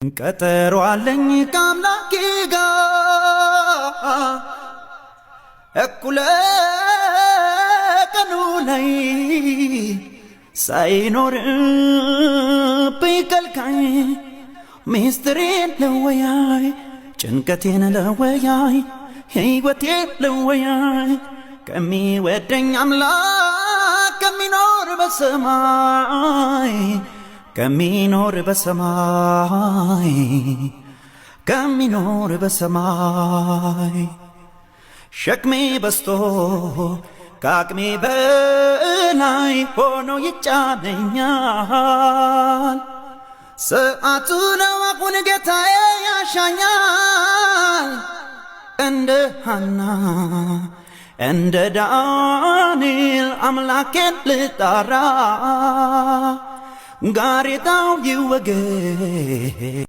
ቀጠሮ አለኝ ከአምላኬ ጋር እኩለ ቀኑ ላይ ሳይኖርብኝ ከልካይ ሚስጥሬን ለወያይ ጭንቀቴን ለወያይ ሕይወቴን ለወያይ ከሚወደኝ አምላክ ከሚኖር በሰማይ ከሚኖር በሰማይ ከሚኖር በሰማይ ሸክሜ በስቶ ከአቅሜ በላይ ሆኖ ይጫነኛል። ሰዓቱ ነው አሁን ጌታዬ ያሻኛል። እንደ ሐና እንደ ዳንኤል አምላኬን ልጣራ ጋሬጣው ይወገድ